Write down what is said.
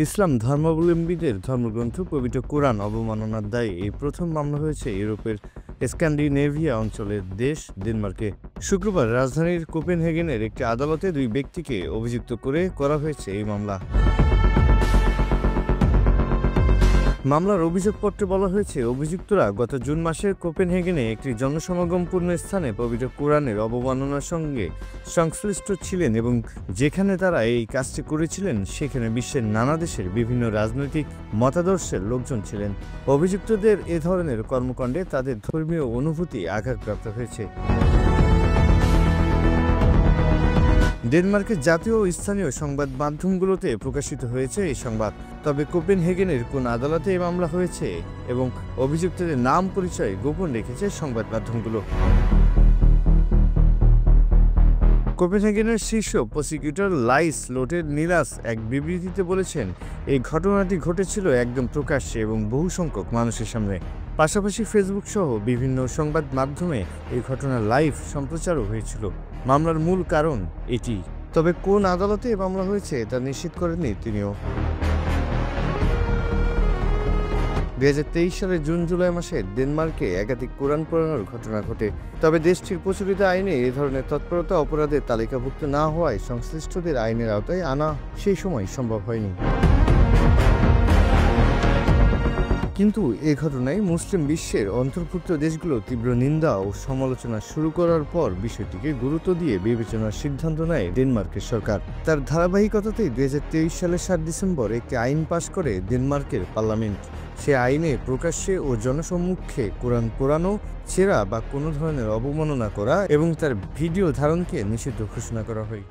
ইসলাম ধর্মাবলম্বীদের ধর্মগ্রন্থ পবিত্র কোরআন অবমাননার দায়ে এই প্রথম মামলা হয়েছে ইউরোপের স্ক্যান্ডিনেভিয়া অঞ্চলের দেশ ডেনমার্কে। শুক্রবার রাজধানীর কোপেনহেগেনের একটি আদালতে দুই ব্যক্তিকে অভিযুক্ত করে করা হয়েছে এই মামলা। মামলার অভিযোগপত্রে বলা হয়েছে, অভিযুক্তরা গত জুন মাসের কোপেনহেগেনে একটি জনসমাগমপূর্ণ স্থানে পবিত্র কোরআনের অবমাননার সঙ্গে সংশ্লিষ্ট ছিলেন এবং যেখানে তারা এই কাজটি করেছিলেন সেখানে বিশ্বের নানা দেশের বিভিন্ন রাজনৈতিক মতাদর্শের লোকজন ছিলেন। অভিযুক্তদের এ ধরনের কর্মকাণ্ডে তাদের ধর্মীয় অনুভূতি আঘাতপ্রাপ্ত হয়েছে। ডেনমার্কের জাতীয় ও স্থানীয় সংবাদ মাধ্যমগুলোতে প্রকাশিত হয়েছে এই সংবাদ। তবে কোপেনহেগেনের কোন আদালতে এই মামলা হয়েছে এবং অভিযুক্তদের নাম পরিচয় গোপন রেখেছে সংবাদ মাধ্যমগুলো। কোপেনহেগেনের শীর্ষ প্রসিকিউটর লাইস লোটের নিলাস এক বিবৃতিতে বলেছেন, এই ঘটনাটি ঘটেছিল একদম প্রকাশ্যে এবং বহু সংখ্যক মানুষের সামনে। পাশাপাশি ফেসবুক সহ বিভিন্ন সংবাদ মাধ্যমে এই ঘটনা লাইভ সম্প্রচারও হয়েছিল। মামলার মূল কারণ এটি, তবে কোন আদালতে এই মামলা হয়েছে তা নিশ্চিত করেননি তিনিও। 2023 সালের জুন-জুলাই মাসে ডেনমার্কে একাধিক কোরআন পোড়ানোর ঘটনা ঘটে। তবে দেশটির প্রচলিত আইনে এ ধরনের তৎপরতা অপরাধের তালিকাভুক্ত না হওয়ায় সংশ্লিষ্টদের আইনের আওতায় আনা সেই সময় সম্ভব হয়নি। কিন্তু এ ঘটনায় মুসলিম বিশ্বের অন্তর্ভুক্ত দেশগুলো তীব্র নিন্দা ও সমালোচনা শুরু করার পর বিষয়টিকে গুরুত্ব দিয়ে বিবেচনার সিদ্ধান্ত নেয় ডেনমার্কের সরকার। তার ধারাবাহিকতাতেই 2023 সালের 7 ডিসেম্বর একটি আইন পাশ করে ডেনমার্কের পার্লামেন্ট। সে আইনে প্রকাশ্যে ও জনসম্মুখে কোরআন পোড়ানো, ছেঁড়া বা কোনো ধরনের অবমাননা করা এবং তার ভিডিও ধারণকে নিষিদ্ধ ঘোষণা করা হয়।